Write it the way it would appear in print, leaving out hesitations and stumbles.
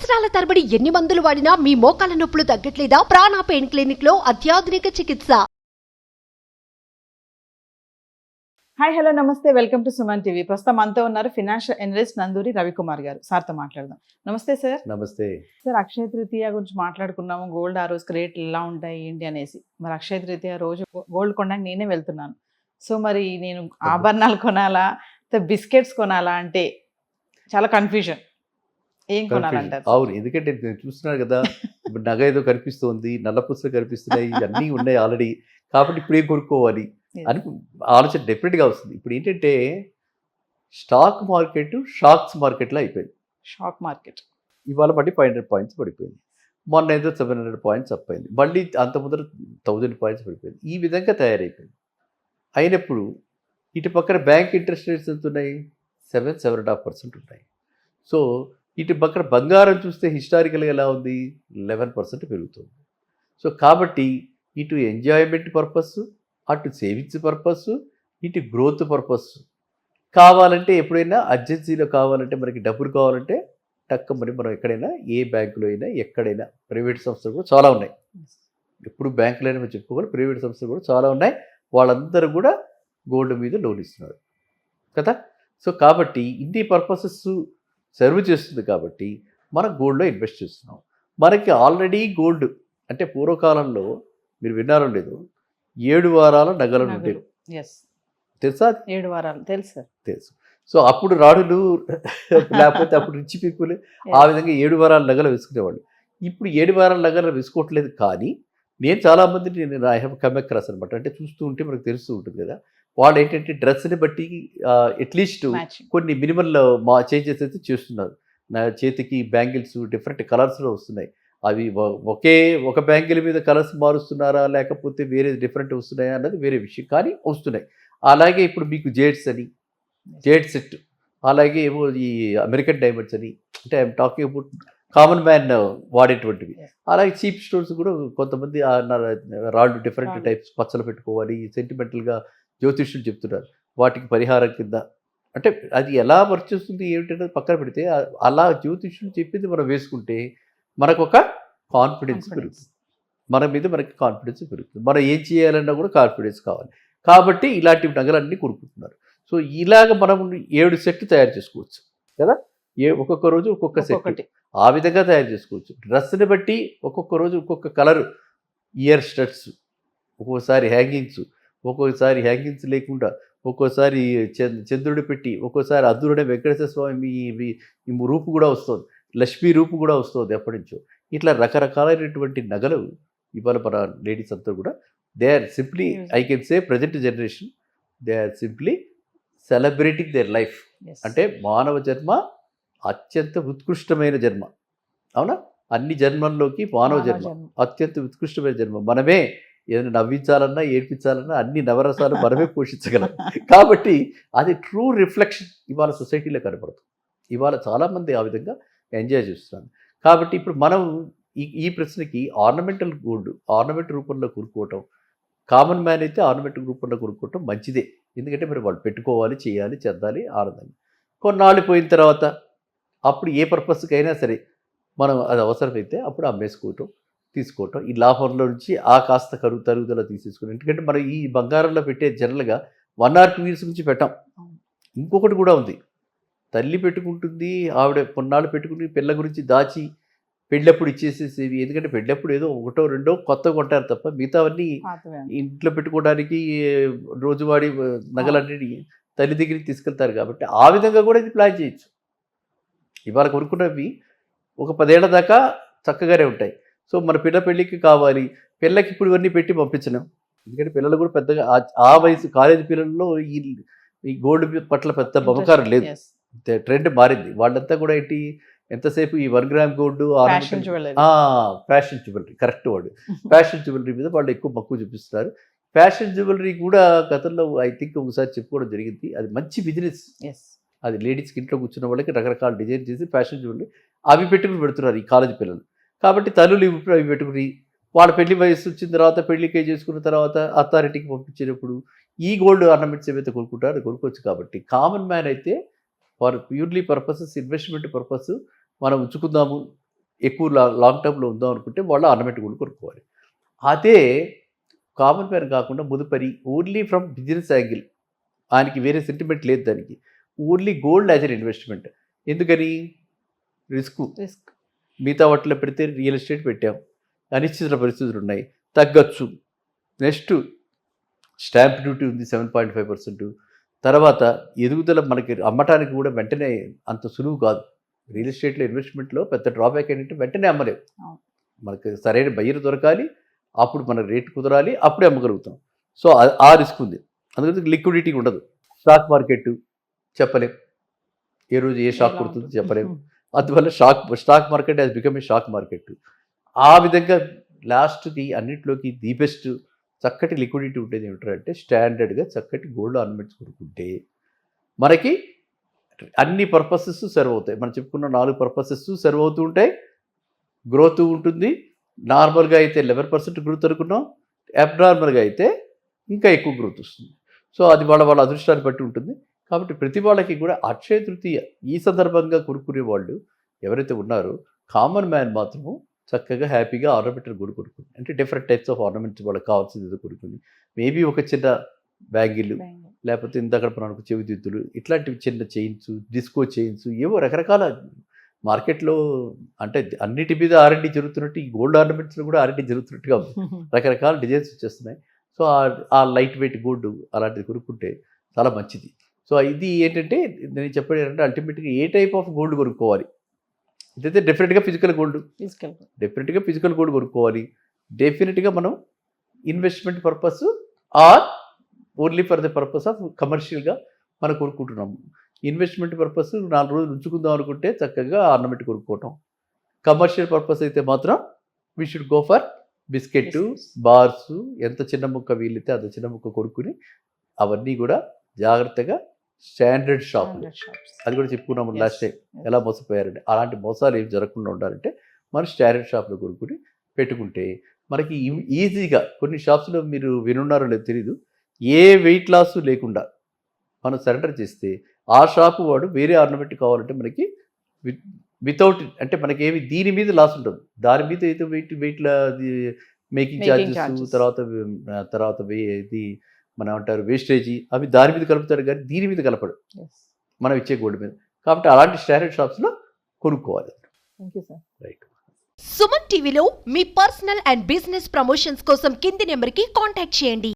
సంవత్సరాల తరబడి ఎన్ని మందులు వాడినా మీ మోకాల నొప్పులు తగ్గట్లేదా? ప్రాణ పెయిన్ క్లినిక్ లో అత్యాధునిక చికిత్స. హాయ్ హలో నమస్తే, వెల్కమ్ టు సుమన్ టీవీ. ప్రస్తుతం మనతో ఉన్నారు ఫినాన్షియల్ అనలిస్ట్ నందూరి రవికుమార్ గారు. సార్తో మాట్లాడదాం. నమస్తే సార్. నమస్తే సార్, అక్షయ తృతీయ గురించి మాట్లాడుకున్నాము. గోల్డ్ ఆ రోజు రేట్లు ఎలా ఉంటాయి ఏంటి అనేసి. మరి అక్షయ తృతీయ రోజు గోల్డ్ కొనడానికి నేనే వెళ్తున్నాను. సో మరి నేను ఆభరణాలు కొనాలా, బిస్కెట్స్ కొనాలా అంటే చాలా కన్ఫ్యూజన్. ఏం కొనాలంటారు? అవును, ఎందుకంటే నేను చూస్తున్నాను కదా, ఇప్పుడు నగ ఏదో కనిపిస్తోంది, నల్ల పుస్తలు కనిపిస్తున్నాయి, ఇవన్నీ ఉన్నాయి ఆల్రెడీ. కాబట్టి ఇప్పుడు ఏం కొనుక్కోవాలి అని ఆలోచన డెఫినెట్గా వస్తుంది. ఇప్పుడు ఏంటంటే స్టాక్ మార్కెట్ షాక్స్ మార్కెట్లో అయిపోయింది. షాక్ మార్కెట్ ఇవాళ బట్టి 500 పాయింట్స్ పడిపోయింది. మొన్న ఏదో 700 పాయింట్స్ అప్ అయింది. మళ్ళీ అంత ముందర 1000 పాయింట్స్ పడిపోయింది. ఈ విధంగా తయారైపోయింది. అయినప్పుడు ఇటు పక్కన బ్యాంక్ ఇంట్రెస్ట్ రేట్స్ ఎంత ఉన్నాయి? 7.5% ఉన్నాయి. సో ఇటు పక్కన బంగారం చూస్తే హిస్టారికల్గా ఎలా ఉంది? 11% పెరుగుతుంది. సో కాబట్టి ఇటు ఎంజాయ్మెంట్ పర్పస్, అటు సేవింగ్స్ పర్పస్, ఇటు గ్రోత్ పర్పస్. కావాలంటే ఎప్పుడైనా అర్జెన్సీలో కావాలంటే, మనకి డబ్బులు కావాలంటే టక్కమని మనం ఎక్కడైనా, ఏ బ్యాంకులో అయినా, ఎక్కడైనా, ప్రైవేట్ సంస్థలు కూడా చాలా ఉన్నాయి. ఎప్పుడు బ్యాంకులైనా మనం చెప్పుకోవాలి, ప్రైవేట్ సంస్థలు కూడా చాలా ఉన్నాయి. వాళ్ళందరూ కూడా గోల్డ్ మీద లోన్ ఇస్తున్నారు కదా. సో కాబట్టి ఇన్ని పర్పసెస్ సర్వ్ చేస్తుంది కాబట్టి మనం గోల్డ్లో ఇన్వెస్ట్ చేస్తున్నాం. మనకి ఆల్రెడీ గోల్డ్ అంటే పూర్వకాలంలో మీరు విన్నారో లేదు, 7 వారాల నగలు ఉండేవి. తెలుసా? 7 వారాలు తెలుసు. తెలుసు. సో అప్పుడు రాడులు లేకపోతే అప్పుడు రిచ్ పీపుల్ ఆ విధంగా 7 వారాల నగలు వేసుకునేవాళ్ళు. ఇప్పుడు 7 వారాల నగలు వేసుకోవట్లేదు. కానీ నేను చాలామంది ఐ హ్యావ్ కమ్ అక్రాస్ అనమాట. అంటే చూస్తూ ఉంటే మనకు తెలుస్తూ ఉంటుంది కదా, వాళ్ళు ఏంటంటే డ్రెస్ని బట్టి అట్లీస్ట్ కొన్ని మినిమల్ చేంజెస్ అయితే చేస్తున్నారు. నా చేతికి బ్యాంగిల్స్ డిఫరెంట్ కలర్స్లో వస్తున్నాయి. అవి ఒక బ్యాంగిల్ మీద కలర్స్ మారుస్తున్నారా, లేకపోతే వేరే డిఫరెంట్ వస్తున్నాయా అన్నది వేరే విషయం, కానీ వస్తున్నాయి. అలాగే ఇప్పుడు మీకు జేడ్స్ అని, జేడ్ సెట్, అలాగే ఏమో ఈ అమెరికన్ డైమండ్స్ అని, అంటే I'm talking about common man వాడేటువంటివి. అలాగే చీప్ స్టోర్స్ కూడా కొంతమంది రాళ్ళు డిఫరెంట్ టైప్స్ పచ్చలు పెట్టుకోవాలి, సెంటిమెంటల్గా జ్యోతిష్యులు చెప్తున్నారు. వాటికి పరిహారం కింద అంటే అది ఎలా వర్క్ చేస్తుంది ఏమిటంటే పక్కన పెడితే, అలా జ్యోతిష్యులు చెప్పింది మనం వేసుకుంటే మనకు ఒక కాన్ఫిడెన్స్ పెరుగుతుంది. మన మీద మనకి కాన్ఫిడెన్స్ పెరుగుతుంది. మనం ఏం చేయాలన్నా కూడా కాన్ఫిడెన్స్ కావాలి. కాబట్టి ఇలాంటి నగలన్నీ కొనుక్కుంటున్నారు. సో ఇలాగ మనం 7 సెట్లు తయారు చేసుకోవచ్చు కదా. ఒక్కొక్క రోజు ఒక్కొక్క సెట్ ఆ విధంగా తయారు చేసుకోవచ్చు. డ్రెస్ని బట్టి ఒక్కొక్క రోజు ఒక్కొక్క కలర్, ఇయర్ స్టడ్స్, ఒక్కొక్కసారి హ్యాంగింగ్స్, ఒక్కొక్కసారి హ్యాంగింగ్స్ లేకుండా, ఒక్కోసారి చంద్రుడు పెట్టి, ఒక్కోసారి అద్దురుడే వెంకటేశ్వర స్వామి ఈ రూపు కూడా వస్తుంది, లక్ష్మీ రూపు కూడా వస్తుంది ఎప్పటి నుంచో. ఇట్లా రకరకాలైనటువంటి నగలు ఇవాళ మన లేడీస్ అంతా కూడా they are simply, I can say present generation, they are simply celebrating their life. అంటే మానవ జన్మ అత్యంత ఉత్కృష్టమైన జన్మ. అవునా? అన్ని జన్మల్లోకి మానవ జన్మ అత్యంత ఉత్కృష్టమైన జన్మ. మనమే ఏదైనా నవ్వించాలన్నా, ఏడ్పించాలన్నా అన్ని నవరసాలు మనమే పోషించగలం. కాబట్టి అది ట్రూ రిఫ్లెక్షన్ ఇవాళ సొసైటీలో కనపడుతుంది. ఇవాళ చాలామంది ఆ విధంగా ఎంజాయ్ చేస్తున్నారు. కాబట్టి ఇప్పుడు మనం ఈ ప్రశ్నకి ఆర్నమెంటల్ గోల్డ్, ఆర్నమెంట్ రూపంలో కొనుక్కోవటం, కామన్ మ్యాన్ అయితే ఆర్నమెంట్ రూపంలో కొనుక్కోవటం మంచిదే. ఎందుకంటే మరి వాళ్ళు పెట్టుకోవాలి, చేయాలి, చెందాలి, ఆనందంగా. కొన్నాళ్ళు పోయిన తర్వాత అప్పుడు ఏ పర్పస్కి అయినా సరే మనం అది అవసరమైతే అప్పుడు అమ్మేసుకోవటం, తీసుకోవటం, ఈ లాభంలో నుంచి ఆ కాస్త తరుగుదల తీసేసుకుని. ఎందుకంటే మనం ఈ బంగారంలో పెట్టే జనరల్గా 1 or 2 years నుంచి పెట్టాం. ఇంకొకటి కూడా ఉంది, తల్లి పెట్టుకుంటుంది, ఆవిడ కొన్నాళ్ళు పెట్టుకుని పిల్ల గురించి దాచి పెళ్ళప్పుడు ఇచ్చేసేసేవి. ఎందుకంటే పెళ్ళప్పుడు ఏదో 1, 2 కొత్తగా కొంటారు తప్ప మిగతావన్నీ ఇంట్లో పెట్టుకోవడానికి రోజువారీ నగలన్నీ తల్లి దగ్గరికి తీసుకెళ్తారు. కాబట్టి ఆ విధంగా కూడా ఇది ప్లాన్ చేయొచ్చు. ఇవాళ కొనుక్కున్నవి ఒక 10 ఏళ్ల దాకా చక్కగానే ఉంటాయి. సో మన పెళ్ళికి కావాలి, పిల్లకి ఇప్పుడు ఇవన్నీ పెట్టి పంపించలేం. ఎందుకంటే పిల్లలు కూడా పెద్దగా ఆ వయసు కాలేజీ పిల్లల్లో ఈ గోల్డ్ పట్ల పెద్ద మమకారం లేదు. ట్రెండ్ మారింది. వాళ్ళంతా కూడా ఏంటి, ఎంతసేపు ఈ 1 gram gold, fashion jewellery, correct word, fashion jewellery మీద వాళ్ళు ఎక్కువ మక్కువ చూపిస్తున్నారు. ఫ్యాషన్ జ్యువెలరీ కూడా గతంలో ఐ థింక్ ఒకసారి చెప్పుకోవడం జరిగింది, అది మంచి బిజినెస్. అది లేడీస్కి ఇంట్లో కూర్చున్న వాళ్ళకి రకరకాల డిజైన్ చేసి ఫ్యాషన్ జ్యువెలరీ అవి పెట్టుకుని పెడుతున్నారు ఈ కాలేజీ పిల్లలు. కాబట్టి తల్లులు ఇప్పుడు అవి పెట్టుకుని వాళ్ళ పెళ్లి వయసు వచ్చిన తర్వాత, పెళ్లికే చేసుకున్న తర్వాత అథారిటీకి పంపించేటప్పుడు ఈ గోల్డ్ ఆర్నమెంట్స్ ఏవైతే కొనుక్కుంటారో అది కొనుక్కోవచ్చు. కాబట్టి కామన్ మ్యాన్ అయితే for purely purposes, investment purpose మనం ఉంచుకుందాము, ఎక్కువ లాంగ్ టర్మ్లో ఉందాం అనుకుంటే వాళ్ళు ఆర్నమెంట్ గోల్డ్ కొనుక్కోవాలి. అదే కామన్ మ్యాన్ కాకుండా ముదుపరి ఓన్లీ ఫ్రమ్ బిజినెస్ యాంగిల్, ఆయనకి వేరే సెంటిమెంట్ లేదు దానికి, only gold as an investment. ఎందుకని? రిస్క్. మిగతా వాటిలో పెడితే రియల్ ఎస్టేట్ పెట్టాం, అనిశ్చిత పరిస్థితులు ఉన్నాయి, తగ్గచ్చు. నెక్స్ట్ స్టాంప్ డ్యూటీ ఉంది 7.5%. తర్వాత ఎదుగుదల మనకి అమ్మటానికి కూడా వెంటనే అంత సులువు కాదు. రియల్ ఎస్టేట్లో ఇన్వెస్ట్మెంట్లో పెద్ద డ్రాబ్యాక్ ఏంటంటే వెంటనే అమ్మలేము. మనకి సరైన బయ్యర్ దొరకాలి, అప్పుడు మన రేట్ కుదరాలి, అప్పుడే అమ్మగలుగుతాం. సో ఆ రిస్క్ ఉంది. అందుకని లిక్విడిటీ ఉండదు. స్టాక్ మార్కెట్ చెప్పలేం, ఏ రోజు ఏ షాక్ కొడుతుందో చెప్పలేము. అందువల్ల stock market has become a stock market. ఆ విధంగా లాస్ట్కి అన్నింటిలోకి ది బెస్ట్ చక్కటి లిక్విడిటీ ఉండేది ఏమిటంటే స్టాండర్డ్గా చక్కటి గోల్డ్ ఆర్నమెంట్స్ కొనుక్కుంటే మనకి అన్ని పర్పసెస్ సర్వ్ అవుతాయి. మనం చెప్పుకున్న 4 పర్పసెస్ సర్వ్ అవుతూ ఉంటాయి. గ్రోత్ ఉంటుంది. నార్మల్గా అయితే 11% గ్రోత్ అనుకున్నాం, అబ్నార్మల్గా అయితే ఇంకా ఎక్కువ గ్రోత్ వస్తుంది. సో అది వాళ్ళ అదృష్టాన్ని బట్టి ఉంటుంది. కాబట్టి ప్రతి వాళ్ళకి కూడా అక్షయ తృతీయ ఈ సందర్భంగా కొనుక్కునే వాళ్ళు ఎవరైతే ఉన్నారో కామన్ మ్యాన్ మాత్రము చక్కగా హ్యాపీగా ఆర్నమెంటల్ గోల్డ్ కొనుక్కుంది. అంటే డిఫరెంట్ టైప్స్ ఆఫ్ ఆర్నమెంట్స్ వాళ్ళకి కావాల్సింది ఏదో కొనుక్కుంది. మేబీ ఒక చిన్న బ్యాంగిల్, లేకపోతే ఇందాక మనకు చెవిదిద్దులు, ఇట్లాంటివి చిన్న చైన్స్, డిస్కో చైన్స్, ఏవో రకరకాల మార్కెట్లో అంటే అన్నిటి మీద ఆర్ఎండి జరుగుతున్నట్టు ఈ గోల్డ్ ఆర్నమెంట్స్లో కూడా ఆర్ఎండి జరుగుతున్నట్టుగా ఉంది. రకరకాల డిజైన్స్ వచ్చేస్తున్నాయి. సో ఆ లైట్ వెయిట్ గోల్డ్ అలాంటిది కొనుక్కుంటే చాలా మంచిది. సో ఇది ఏంటంటే నేను చెప్పేది ఏంటంటే అల్టిమేట్గా ఏ టైప్ ఆఫ్ గోల్డ్ కొనుక్కోవాలి. ఇదైతే డెఫినెట్గా ఫిజికల్ గోల్డ్ కొనుక్కోవాలి. డెఫినెట్గా మనం investment purpose or only for the purpose of కమర్షియల్గా మనం కొనుక్కుంటున్నాము. ఇన్వెస్ట్మెంట్ పర్పస్ 4 రోజులు ఉంచుకుందాం అనుకుంటే చక్కగా ఆర్నమెంట్ కొనుక్కోవటం. కమర్షియల్ పర్పస్ అయితే మాత్రం we should go for biscuit, bars, ఎంత చిన్న ముక్క వీలైతే అంత చిన్న ముక్క కొనుక్కుని అవన్నీ కూడా జాగ్రత్తగా స్టాండర్డ్ షాపులు, అది కూడా చెప్పుకున్నాము లాస్ట్ టైం ఎలా మోసపోయారంటే అలాంటి మోసాలు ఏం జరగకుండా ఉండాలంటే మనం స్టాండర్డ్ షాప్లో కొనుక్కుని పెట్టుకుంటే మనకి ఈజీగా కొన్ని షాప్స్లో మీరు వినున్నారో లేదో తెలీదు, ఏ వెయిట్ లాస్ లేకుండా మనం సరెండర్ చేస్తే ఆ షాపు వాడు వేరే ఆర్నమెంట్ కావాలంటే మనకి వితౌట్ అంటే మనకేమి దీని మీద లాస్ ఉంటుంది. దాని మీద అయితే వెయిట్ల మేకింగ్ ఛార్జెస్, తర్వాత ఇది మనం అంటారు వేస్టేజీ, అవి దాని మీద కలుపుతారు కానీ దీని మీద కలపడు మనం ఇచ్చే గోల్డ్ మీద. కాబట్టి అలాంటి స్టాండర్డ్ షాప్స్లో కొనుక్కోవాలి. రైట్. సుమన్ టీవీలో మీ పర్సనల్ అండ్ బిజినెస్ ప్రమోషన్స్ కోసం కింది నెంబర్కి కాంటాక్ట్ చేయండి.